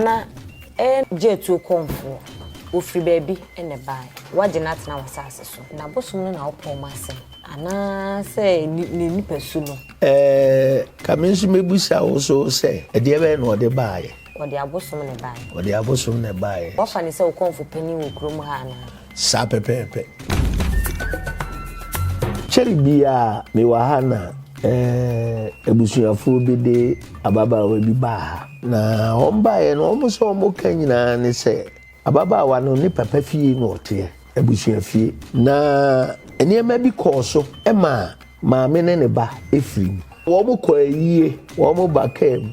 Na Gyeatuo konfo ofri baby ene bai waje na tena wasase so na bosom no na opon masem ana se ni nipasu no kamensu mebusa wo so se e de be no ode baaye ode abosom ne bai ode abosom ne baaye wo fa ni se wo konfo pani wo krom ha na sa pepepe cheri bia me wa ha na ebusuafo bi de ababa bi ba na ombaye no omuso omoka nyina ne se ababa no ne papa fie no ote ebusuafie na eniema bi koso ema maame ne ba efiri wo mo ko ayie wo mo ba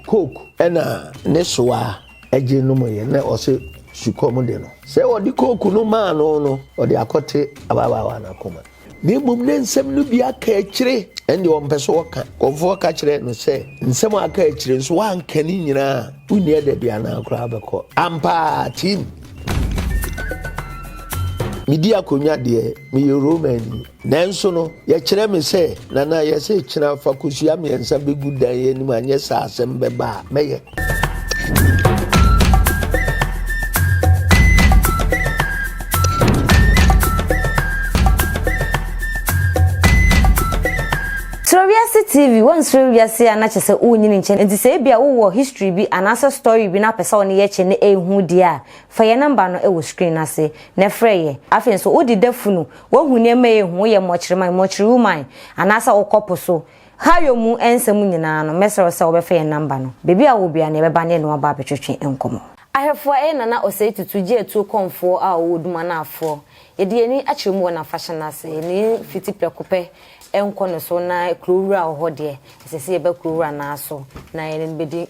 coke ena ne soa eje no moye na ose sukom de no se odi coke no ma no odi akote ababa na koma ni mum ne nsem no bi aka akire ende wo mpeso woka konfo ka kire no se nsem aka akire nso wanka ni nyina uni ede bia na akura abeko ampa team midi akonya de me Roman nanso no ye kire me se na ye se kira fa kusua me nsa begu dan ye ni anye sa asem beba meye SuroWiase TV one SuroWiase anachese unyini nche nti se bia wo history bi anasa story bi na pesa one ye che ne ehu dia fa ye number no e wo screen ase na freye afen so odi dafunu wo hu ne ma ehu ye mochiri woman anasa wo kopo so hayo mu ensem nyina no mesero se wo be fa ye number no bebi a wo bia ne be ba ne no ba betwetwe enkomo ahefo na osei tutu Gyeatuo konfo a wo duma na afo ye de ni akire mu na fashion ase ni fiti prekope enko no so na krowura ohode sese be krowura na so na ye ne bedi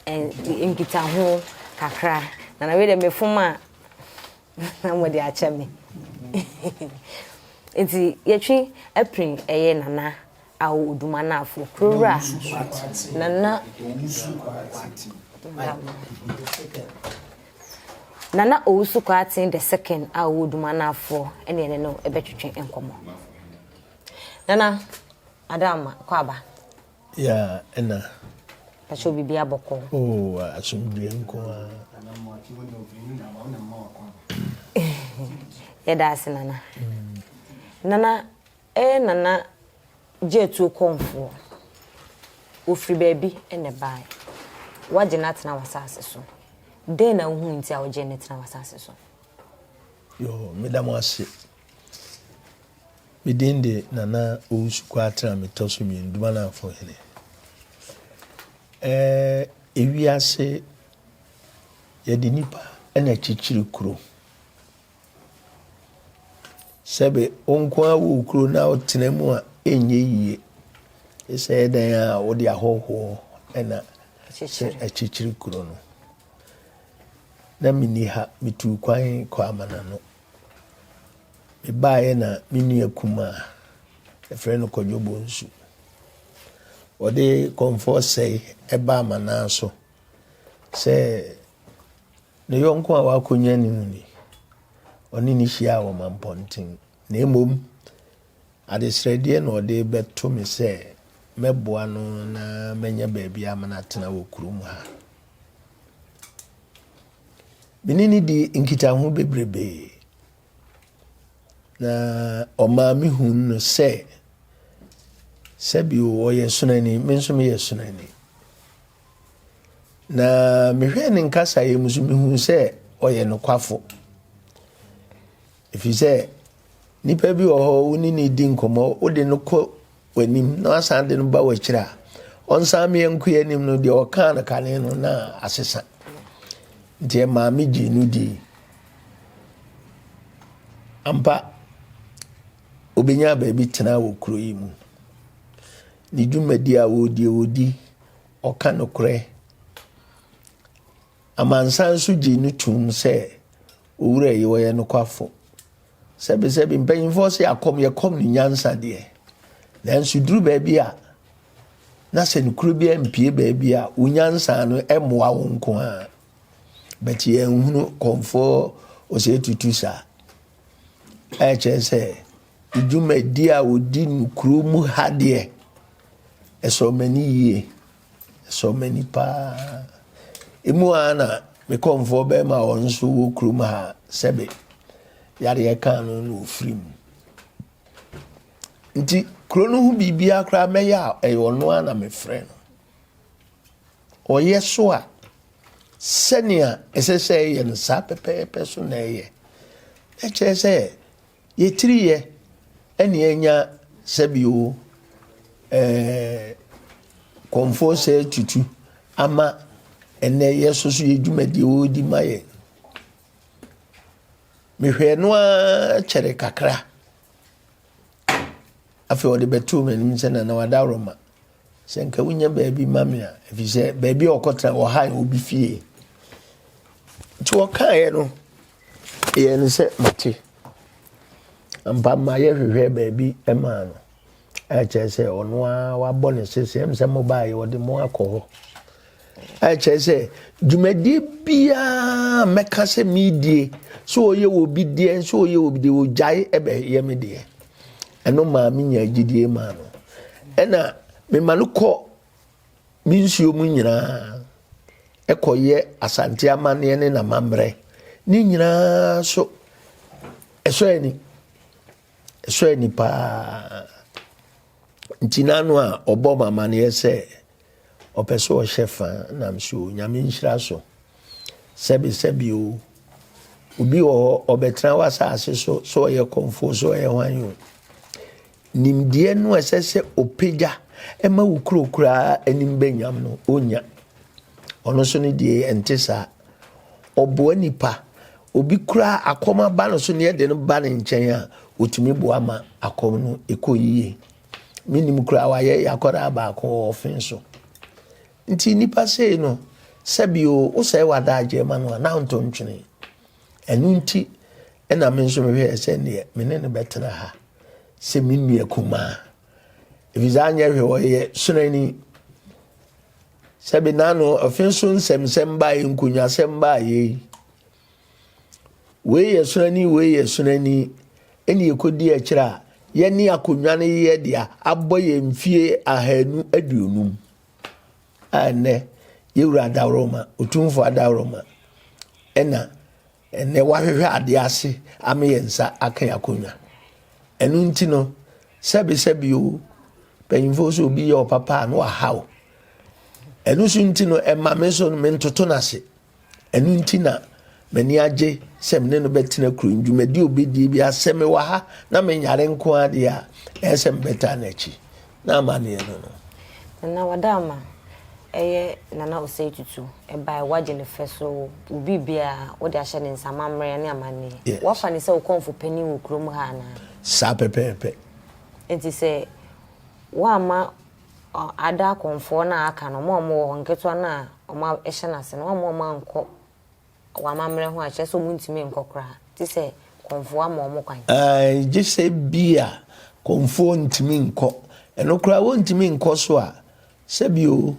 enkita ho kakra na we de mefuma na mo de acha me enti yetwi aprin eye nana awo oduma na afo krowura nana Nana Owusu Kwarteng II awo oduma na afo ene ne no ebetwetwe enkomo Nana Adama kwaba ya ena pacho bibia boko asumdue nko yeda asinana nana nana Gyeatuo konfo ofri baby ene bai waje na tena wasase so de na hu nti a waje na tena wasase so yo medamo ase midinde nana Owusu Kwarteng metoso mi nduma na afo hele ewiase yedi nipa ena chichiri kuro sebe onkwa wo kuro na otenemu a enye yie ese dan a wodi ahoho ena chichiri kuro no na mini ha mitu kwan kwa amana no mebae na mini akuma efre no kodwobo nsu ode konfo sei eba amana so se ne yonko a wakonya ni ni oni ni hia wo mampontin na emom adesrede na ode beto me se meboa no na menya baabi amana tena wo kurum ha binini di nkita ho bebrebe na omami hun no se sebi wo ye sunani menso me ye sunani na mehwe ne nkasa ye musumi hun se oye no kwafo ifi se nipa bi oho woni ni di nkomo ode no ko wanim na asande no ba wakira onsa me enku ye nim no de oka na kane no na asesa de maami ji no di ampa obenya baabi tena wo kuro yi mu ni dwumadi a wodi oka no kore amansan so ji no tum se owura yi wo ye no kwafo sebe mpanyimfo se akom ye kom ni nyansa de nanso duru baabi a na se no kuro bi ampie baabi a unyansa no emoa wo nko a beti enhunu konfo ose tutusa se idwumadi a wodi nkuro mu hade so many pa emu ana me komfo be ma won so wo krum ha sebe yare ye kan no ofrim nti kro no hu bibia kra meya e ono ana me frɛ no oye so a senia esese ye no sa pepepe so na ye e che se ye tiri ye eni enya sebio komfo se tutu ama ene yeso so yedwumadi odi maye mehwe no a chere kakra afi odi betu menim se na wadawroma se nka wunya baabi mamia efi se baabi okotra wo han obi fie ti wo kan ye no ye ne se mate ampa ma ye hwehwe baabi ema no a che se ono a wabɔ ne sese em se mobile wo de mo akɔ a che se dwumadi bia meka se medie so oye wo bi die so oye wo bi de wo jai ebe ye me de eno ma mi nya gidie ma no ena me manuko mi nsuo mu nyina ekoye asante amane ne na mamre ni nyina so eso eni pa ntinanu a oboma amane se opeso o chefa na mso nyame nhira so sebi o obi o obetra wasa ase so ye komfo so ye hwanyo nimdie no esese opeja ema wukrokura animbenyam no onya ono so ne die entesa obo anipa obi kura akoma ba no so ne de no ba ne nchen a otumi bo ama akom no ekoyiye minim kura waye yakora ba ko ofin so nti nipa sei no sabio wo sai wada agema no na ntontwene enu nti ena me nso me ese ne me betena ha se minni akuma evizanya hwe woye sunani sabi nano ofin so nsem ba nkunya sem ba ye we sunani eni ekodi akira ye ni akonwa ne ye dia aboye mfie ahanu aduonum ane yewura dawroma otumfo adawroma ene wahwehwe ade ase ameyensa akan akonwa enu nti no sebi o penyimfo so obi ye papa no ahaw enu so nti no ema me so me ntoto nase enu nti na mani age semne no betina kru ndwumadi obedi bi aseme wa ha na me nyare nko ade a esem beta na chi na amane no na wadama eye nana osei-tutu eba waje ne feso obi bia wo de ahye ne nsama mre ne amane wo fa ne se wo konfo pani wo krom ha na sa pepepe enti se wa ma ada konfo na aka no mo nketo na o ma ehye na se no mo ma nko wa ma mre ho ahye so muntimi nkokra ti se konfo ama o mo kwan je se bia konfo ntimi nko eno kra wo ntimi nko so a se bio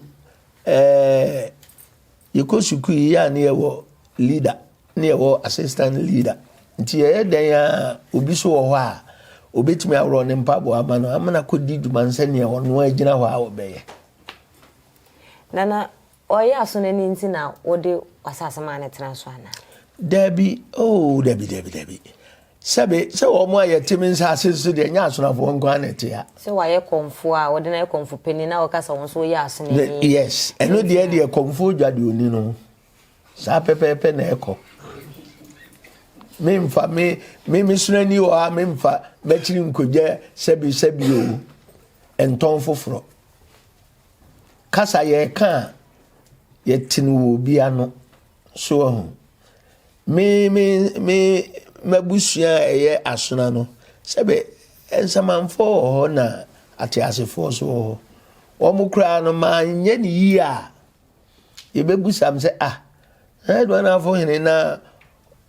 yekosuku ya ne yewo leader ne yewo assistant leader nti ye dan ya obi so wo a obetimi awro ne mpabo amano amana kodi dwuma nsane ono agina ho a obeye nana oya aso nani nti na wode wasasama ne transfer na debi sabe se wo mo aye timi nsa asesu de nya aso na fo nko anete ya se wa ye konfo a wode na ye konfo peni na wakasa won so ya aso ne yes eno de konfo dwade oni no sa pepepe na eko memfa me sunani wa memfa betiri nkoje sebi o enton foforo kasa ye kan ye tinu obi ano so ho me mabusua eye asona no sebe ensamanfo ho na atiasefo so ho omukra no ma nye ni yi a ye bebusam se do na afo hene na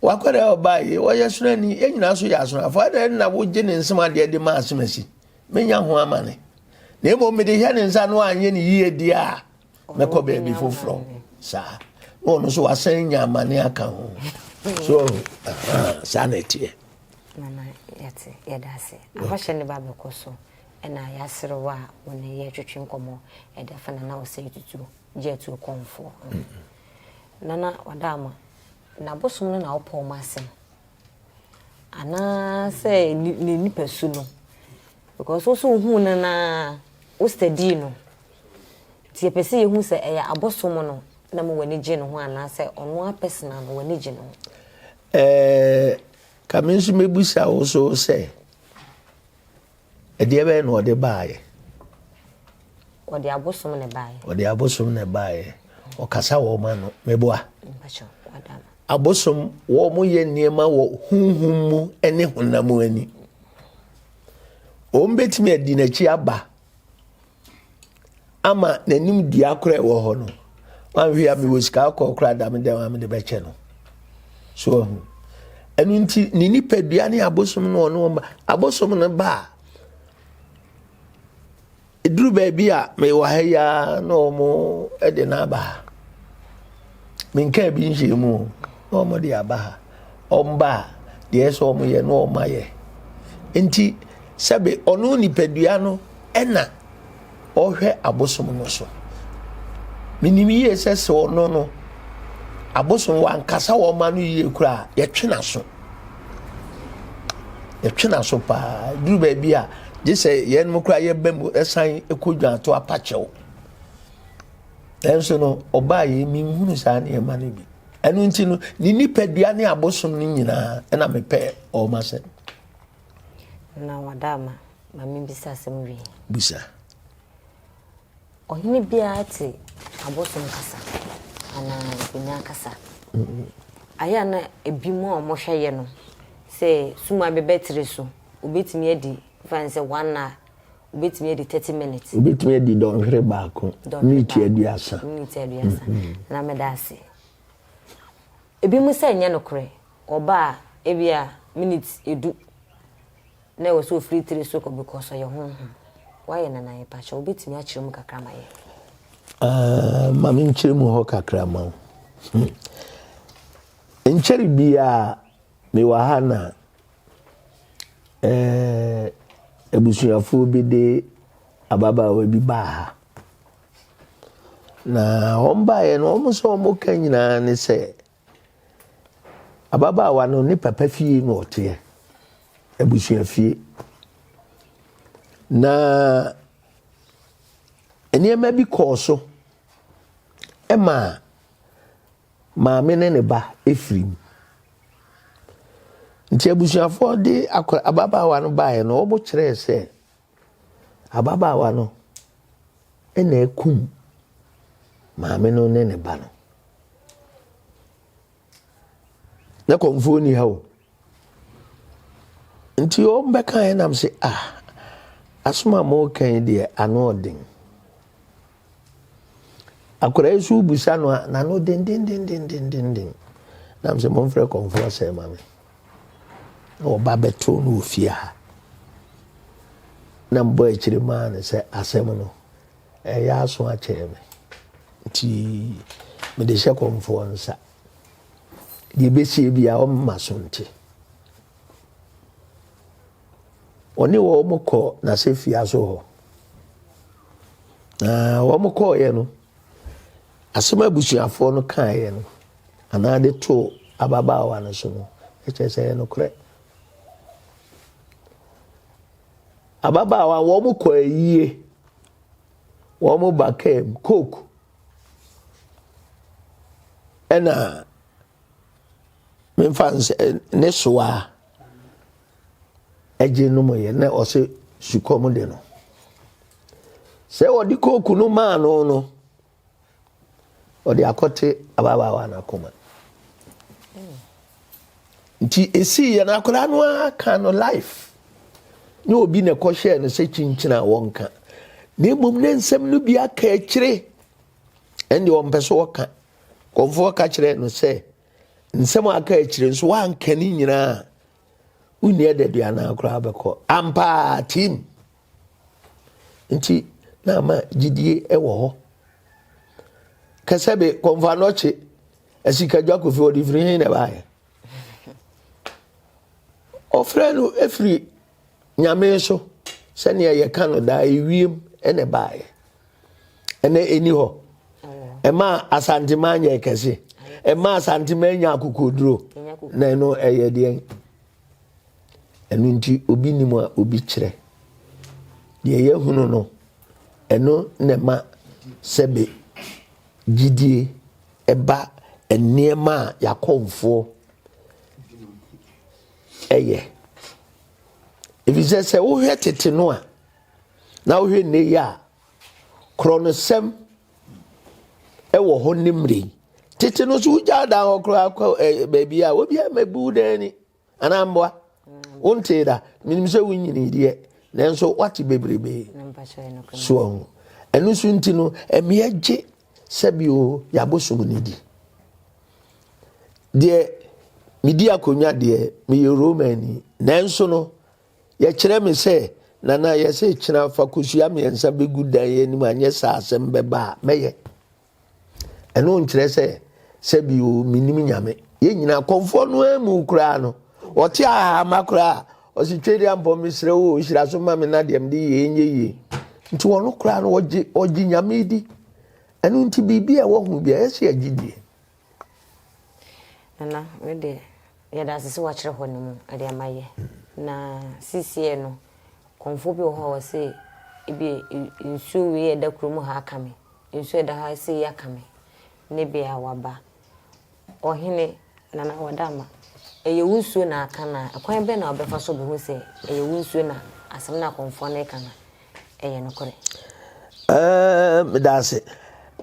wakwere obaye wo yesuna ni enyina so ya asona afo da na wo je ne nsema de ma asemasi menya ho amane na emo me de hia ne nsa no anye ni yi edi a mekọ bebi foforo sa no so wasan nya amane aka ho so sanity nana yate yadase afashe ne babe koso ena yaserewa wona ye twetwe nkomo e da fana na osei-tutu Gyeatuo konfo nana wadama na bosom no na opo masem ana say ni nipasu no because also hu na o study no ti pese ye hu say eya abosom no na mo wani gye no ho ana say ono a personal no wani gye no kamensu mebusa wo so say e de be no de baaye odi abosom ne baaye odi abosom ne baaye o kasa wo ma no meboa mpacho wadama abosom wo mo ye niema wo hunhum mu ene honam ani o mbetimi adi na chi aba ama nanim di akora wo ho no wan hwe am wo sika akora da me de wa me de be che no so enu nti ni nipadua ne abosom no no abosom no ba eduru ba bia me wa ha ya no mo e de na ba minka bi nje mu no mo de aba omba de so mo ye no ma ye enti sebe ono nipadua no ena ohwe abosom no so minimi ye sese ono no abosom wa nkasa wo ma no ye kura ye twena so pa duru ba bia je say ye no kura ye bam esan ekodwan to apachew enso no oba ye mi hunu sa na e ma no bi enu nti no ni nipadua ne abosom ni nyina na mepe o ma se na wadama mami bisa asem wi bisa ohini bia ate abosom kasa ana binya kasa aya na ebimo o mo hweye no se suma bebetire so obetimi adi fanse 1 hour obetimi adi 30 minutes obetimi adi don hwere baako minute aduasa na medase ebimo se nya no kre oba ebia minutes edu na wo so free tire so ko because your home why na na pacha obetimi a kirem kakra maye mami kirem ho kakra ma encheri bia me wa hana ebusuafo bi de ababa we bi ba na omba ye no omo so omo kanyina ne se ababa wa no ni papa fie no ote ebusuafie na eniema bi koso ema maame ne ba efrim nti abusuafo de ababaawa no baaye no obo kire se ababaawa no ena ekum maame no ne ba no na konfo ni ha o nti o mbeka enam se asoma mo kan de anodin akora esu busa no na no den nam se mo mfre konfo se maame o babeto no ofia na mbo echiri ma ne se asem no ya aso a cheme ti me de she konfo nsa de besie bia o masonte oni wo moko na se fia so ho na wo moko ye no asema busuafo no kan ye no ana de to ababaawa no so no echese no kre ababaawa wo moko ayie wo mo bakem coke ena me fans ne soa eje no mo ye na o se sukom de no se odi coke no ma no odi akote ababaawa na koma nti esi ye na akora no aka no life ni obi ne ko share no se chinchina wonka ne mum ne nsem no bi aka akire ende o mpeso woka konfo ka kire no se nsem aka akire nso wanka ni nyina uni ededua na akora abeko ampa team nti na ma gidie ewo ho kasabe konfo anoche esika dwako fi odi free ne baaye ofrenu efri nyame so sene ye Canada ewiem ene baaye ene eni ho ema asantema anya kese e ma santimanya akokoduro na no eye de enu nti obi nimu a obi kire de ye hunu no eno ne ma sebe gidie eba enema yakomfo eye efise wo hwe tete no a na wo hwe ne ya kronosem ewo ho nimre tete no so ja da ho kro akwa baby a obi amabu dani anamboa wonte da minim se wunyini de nanso wati bebrebe so enu so nti no emiaje sabio ya Bosom ni di de midi akonya de me Romani nanso no ye kire me se nana ye se kina fakusua me ensa begu dan ye ni anye sa asem beba meye enu nkire se sabio minim nyame ye nyina konfo no emu kura no oti aha makura o si twedi ampo misre wo hira so ma me na dem de ye enye nti wono kura no ogi nyame di enu nti bibi e wo hu bia ese agidie nana we de ya da sese wa kire ho ne mu ade amaye na sisie no konfo bi ho se ebi nsu we da kuro mu ha akame nsu da ha se ya kame ne bia waba ohene nana wadama eye wunsuo na aka na akwan be na obefa so be hu se eye wunsuo na asem na konfo na eka na eye nokore medase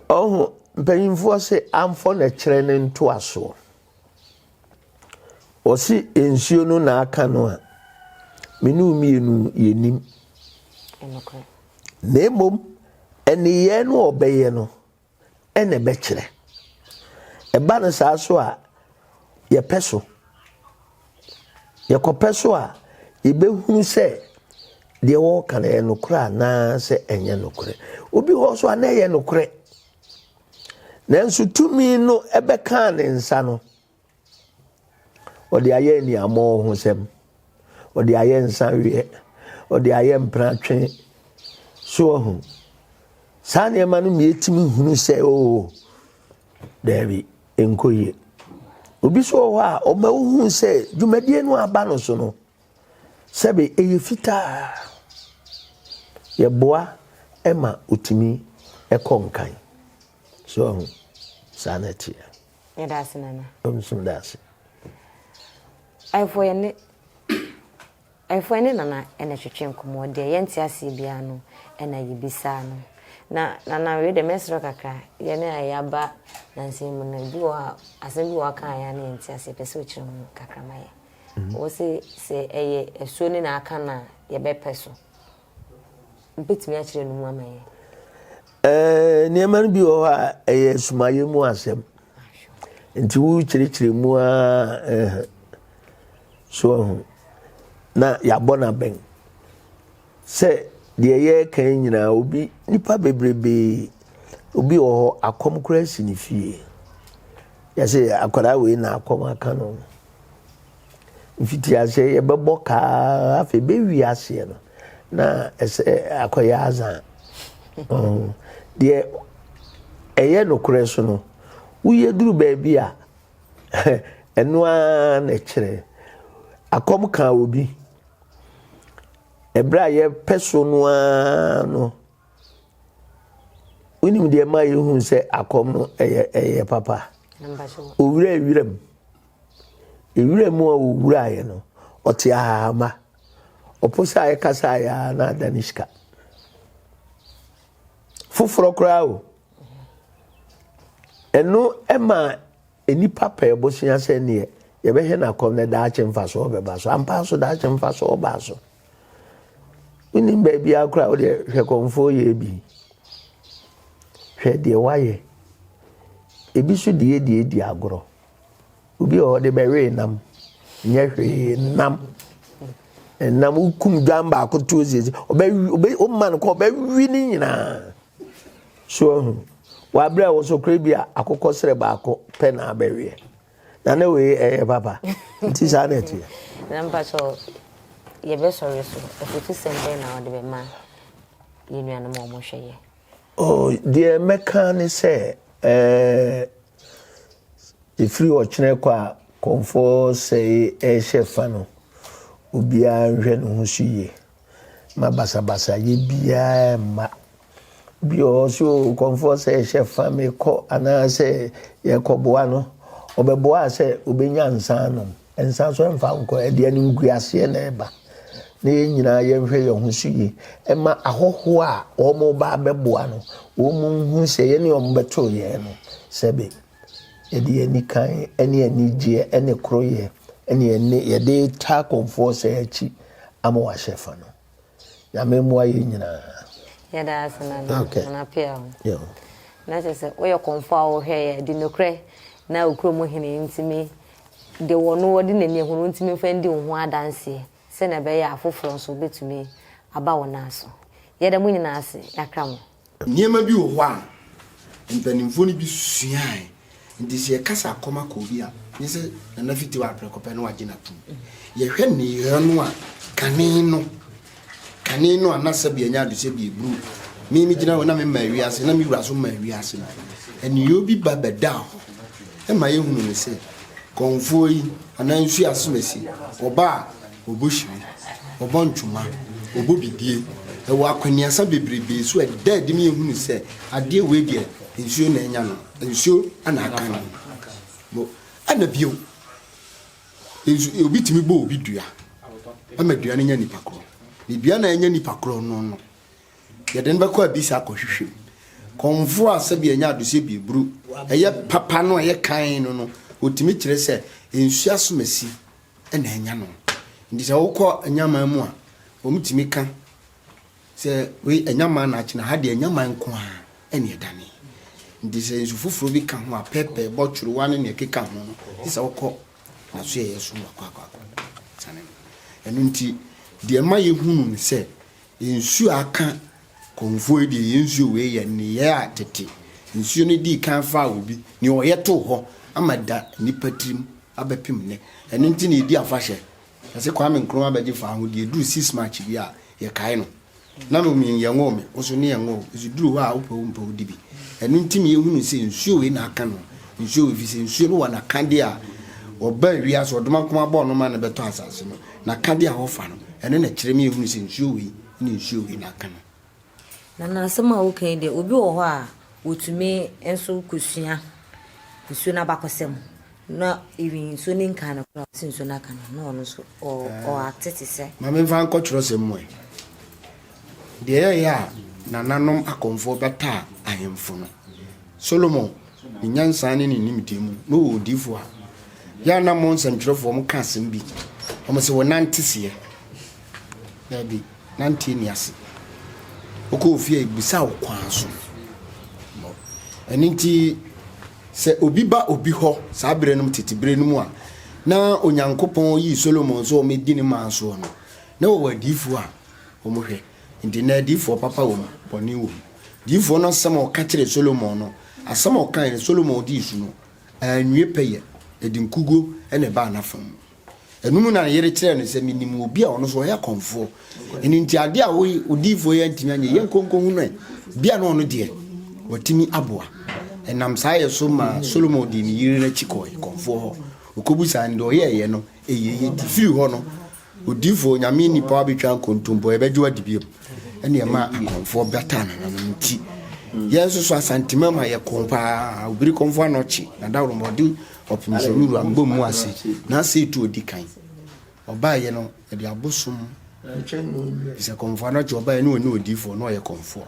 oh mpanyimfo se amfo na kire ne nto aso osi ensuo no na aka no a menu mienu yenim enokore nemom eniye no obeye no ene be kire eba na sa so a ye peso yekopeso a ibehunu se de wo kan enokora na se enye nokore obi ho so ana ye nokore nanso tumi no ebeka ne nsa no odi aye ni amo ho sem odi aye nsa wie odi aye mpratwe so ho sane ma no mietimi hunu se o David enkoye obi so ho a o ma hu se dwumadie no aba no so no sebe eye fita ye boa ema utimi ekonkan so sanity ya da sinana sum dase ai fo ne nana ene twetwe nkomo de ye ntiase bia no ena yibisa no na we de mesro kakra ye ne ayaba na nsimu na bi wa asembi wa kan ya ne ntiase pese ochire mu kakra maye wo se eye esuo ni na aka na ye be peso mpetimi a kire no mu amaye niema bi o ha eye sumaye mu asem nti wo kire mu a so na ya bona ben se de ye kan nyina obi nipa bebrebe obi o akom kura sinifie ya se akwara we na akom aka no mfiti ase ye bebo ka afi be wi ase no na ese akoya azan de eye no kura so no uye duru ba bia eno a na kire akom ka obi ebra ye peso no no unim de ma ye hu se akom no eye papa owura ewirem o owura ye no oti ama oposa ye kasa ya na danishka fufuro kra o eno ema enipa pa ebosia se ne ye be he na akom na da achemfa so obeba so ampa so da achemfa so oba so unim baby akura o de hwekonfo ye bi hwe de waye ebi so de agoro obi o de bewe nam nye hwe nam ukum jamba akoto zezi obe o man ko be wi ni nyina so wa bra wo so krebia akokọ sere ba akọ pe na abewe na na we papa nti sa na ti namba so ye be sorry so efutu sembe na ode be ma ye nuanu mo mo hweye oh the mechanic say Ifiri ochine kwa konfo say chef no obia nhwe no ho suye ma basa ye bia ma bi o so konfo say chef me ko ana say ye ko boa no obeboa say obenya nsan no ensan so emfa nko e de ni nguase na eba na nyina ye nhwe ye ho suye e ma ahoho a o mo ba beboa no o mo hu say ye ne o mbeto ye no sebe edi eni kan eni je eni kroye eni ye de ta konfo say achi ama wa shefa no ya memwa ye nyina ya da asana na pia yo na se we konfo a wo hwe di nokre na okro mo hene ntimi de wono wodi na ni ehunu ntimi fa ndi ho adanse se na be ya afoforo nso betumi aba wona aso ye da mu nyina ase yakra mo niema bi wo ho a mpanimfo ni bi suai ndisi e kasa akoma ko bi a nyese na fiti wa prekope no wagina tum ye hwe ni yano a kane no anasa bi anya do se bi ebru mi gina wona me ma wiase na mi wura so ma wiase na eni yo bi babeda ho e ma ye hunu ne se konfo yi anansu asomesi oba oboshiri obontuma obobidie e wa kwaniasa bebrebe so e dead mi hunu se ade we die nsuo na enya no nsuo ana aka no bo ana bio nsuo obi timi bo obi dua amadua na nya nipa kro bibia na enya nipa kro no ye den ba ko abisa akohwehwe konfo asabi enya adose bi buru eye papa no eye kan no otimi kire se nsuo asomasi na enya no ndi se wokọ enyama mu a omutimi ka se we enyama na akina ha de enyama nko a ene edane ndi se nsu fufuro bi ka ho a pepe botwuru wane ne keka ho no ndi se wokọ na so ye so akwa sane enu nti de ma ye hunu se nsu aka konfo de nsu we ye ne ye atete nsu ne di kan fa obi ne o ye to ho amada nipatrim abepim ne enu nti ne di afahye ase kwa me nkro abaje fa ho de du 6 match bi a ye kai no na no mi ye ngo me oso ne ye ngo isi duru ho a opo dibi enu nti me ehunu se nsuo we na aka no nsuo we fi se nsuo no wa na kande a oba wi aso odoma koma bo no ma na beto asase no na kande a ho fa no enu na kire me ehunu se nsuo we ni nsuo we na aka no na asema wo kan de obi wo ho a wotumi enso kusua na bakosem na even so nin kana kwa sinso na kana no no so o atete se ma me fa nko tworo se moe de ya na nanom akomfo beta ahemfo no Solomon ni nyansa ne ni nimdemu no odifo a ya na mo nsantwerefo mo ka asem bi o mo se wonante se na bi nante ni ase oko ofie ibisa okwan so eninti se obi ba obi ho sa berenum titibrenum a na onyankopon yi Solomon so me di ni manso no na wo wadifo a wo mo hwe ndi na difo papa wo boni wo difo no sama o ka kire Solomon no asama o kan Solomon di su no anwie peye edinkugo ene ba na fam enum na yere kire no se minim obi a ono so ya konfo eninti ade a wo difo ya ntimi anye ye nkonko hu no bia no ono de watimi aboa enam saye so ma Solomon di ni yire na chikoi konfo ho okobusa ndo ye no eyeye di firi ho no odifo nyame ni pa betwa kontombo ebeju adibiem ene ma konfo betana na nti yeso so asantima ma ye kompa obiri konfo anochi na dawro modi opimso ruru ambom ase na se tu odikan oba ye no e de abosom se konfo anochi oba ye no ni odifo no ye konfo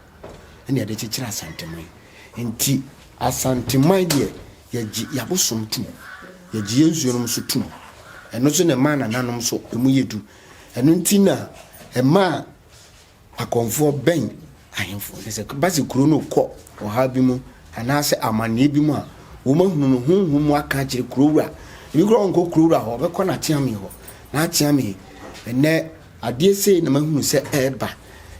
ene de chichira asantima nti asantima de ya bosom tu ya ji ensuo no so tu eno so ne ma na nanom so emu yedu eno nti na e ma akonfo ben ahemfo se basi kuro no kọ oha bi mu anase amane bi mu a wo mahunu no honhum aka kire kurowura bi kuro nko kurowura ho be kọ na tiame ho na tiame ene ade sei na mahunu se eba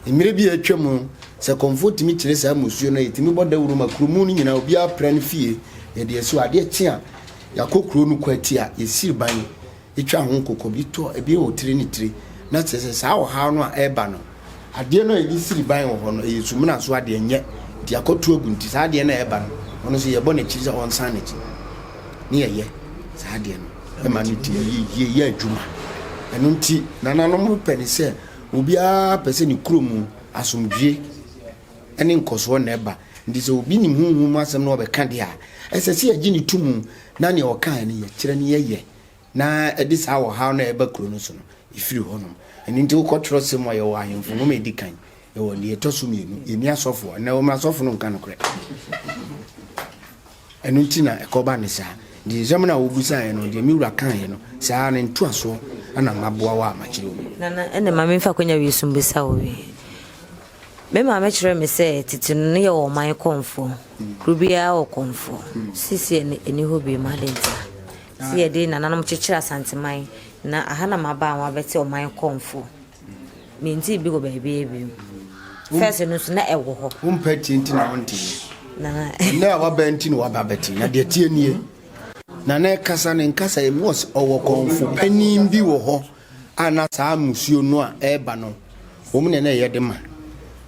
emire bi atwam se comfort mi kire sa musuo na yetimi boda wuru makrumu ni nyina obi apra ne fie ye de so ade tia yakokuro no kwati a yesiri ban etwa ho kokko bi to ebi otire ni tire na tse sa wo ha no a eba no ade no edi siri ban wo ho no yesumu na so ade nye di akotu ogunti sa ade na eba no ono so ye bo na kiri sa on san na ne yɛ saa deɛ no ɛma no ti yɛ adwuma ɛno nti nananom pɛ ne sɛ obiara pɛ sɛ ne kurom asomdwie ɛne nkɔsoɔ na ɛba nti sɛ obi nim honhom asɛm na ɔbɛka deɛ a ɛsɛ sɛ yɛgye ne tum na ne ɔka ne yɛkyerɛ ne yɛyɛ na ɛde saa wɔ ha na ɛba kuro no so no ɛfiri hɔ nom ɛno nti wokɔtwerɛ sɛm a yɛwɔ ahemfo no ma ɛdi kan yɛwɔ deɛ ɛtɔ so mmienu yɛni asɔfoɔ na wɔma asɔfo no nka no korɛ ɛno nti na ɛkɔba ne saa nti nsɛm no a wɔbusaeɛ no deɛ mewura kaeɛ no saa ne ntoasoɔ ana maboa wɔ a makyerɛ wo nana ɛne ma memfa konya wie sombisa wo wie me ma mekyerɛ me sɛ tete no yɛ wɔ man kɔmfoɔ kuro biara wɔ kɔmfoɔ sisi ɛni hɔ bi ma lenta si yɛde nananom kyekyere asanteman na aha na maba a wabɛte ɔman kɔmfoɔ menti bi wɔ baabi bi first no so na ɛwɔ hɔ wompɛ tie nti na wonte nana na waba nti na waba bɛte na deɛ tie nie na na kasa ne nkasa emu ɔwɔ kɔmfo panin bi wɔ hɔ ana saa musuo no a ɛba no wɔn na ɛyɛ de ma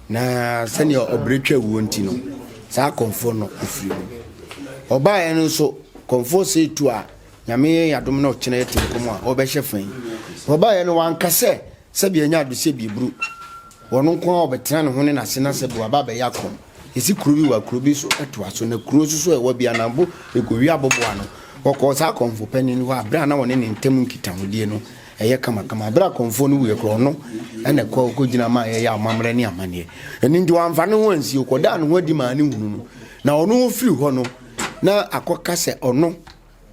na sɛnea ɔbretwa wuo nti no saa kɔmfo no ofiri no ɔbaa no nso kɔmfo sɛ tu a nyame yadom na ɔkyena yɛ tekom a ɔbɛhyɛ fan ɔbaa no wankasɛ sɛ bi anya ado sɛ bi buru wɔn nko a ɔbɛtena ne ho ne n'ase na sɛ bi waba bɛyɛ akɔm esi kuro bi wa kuro bi so ɛtoa so na kuro so ɛwɔ bi anambo ekowi aboboa no wɔkɔ saa kɔmfo panin hɔ abra na wɔne ne ntem nkitahodie no ɛyɛ kamakama abra kɔmfo no wuye korɔ no ɛna kɔ gyina ma ɛyɛ amamrɛ ne amaneɛ ɛni nti wɔamfa ne ho ansi kɔda ne ho adi ma ne hunu no na ɔno firi hɔ no na akɔka sɛ ɔno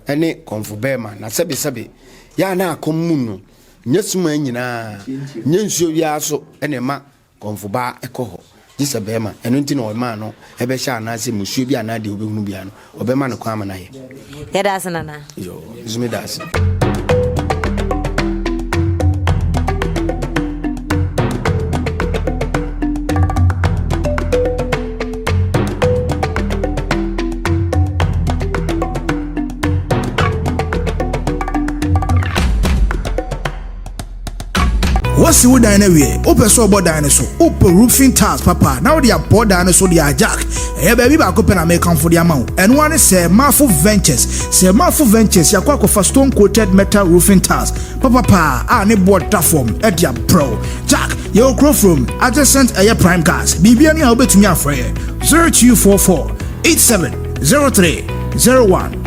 ɛne kɔmfo bɛɛma na sɛbesɛbe yɛ na akɔm mu no nyɛ suma nyinaa nyɛ nsuo biara so ɛna ma kɔmfo ba ɛkɔ hɔ gye sɛ bɛɛma ɛno nti na ɔma no ɛbɛhyɛ anaasɛ musuo bi anaa deɛ wobɛhunu bia no ɔbɛma no kwan ama no ayɛ yɛda ase nana yo zumi da ase What's the dine away? Open so about dinosaur. Open roofing tiles, papa. Now they are poor dinosaur, they are jack. Hey, baby, back open and make come for the amount. And one is say Marfo Ventures. Say Marfo Ventures, ya kwako for stone coated metal roofing tiles. Papa, I need board platform at your pro. Jack, your crow from adjacent air prime cars. BB, I'll bet to me a free 0244 8703 01.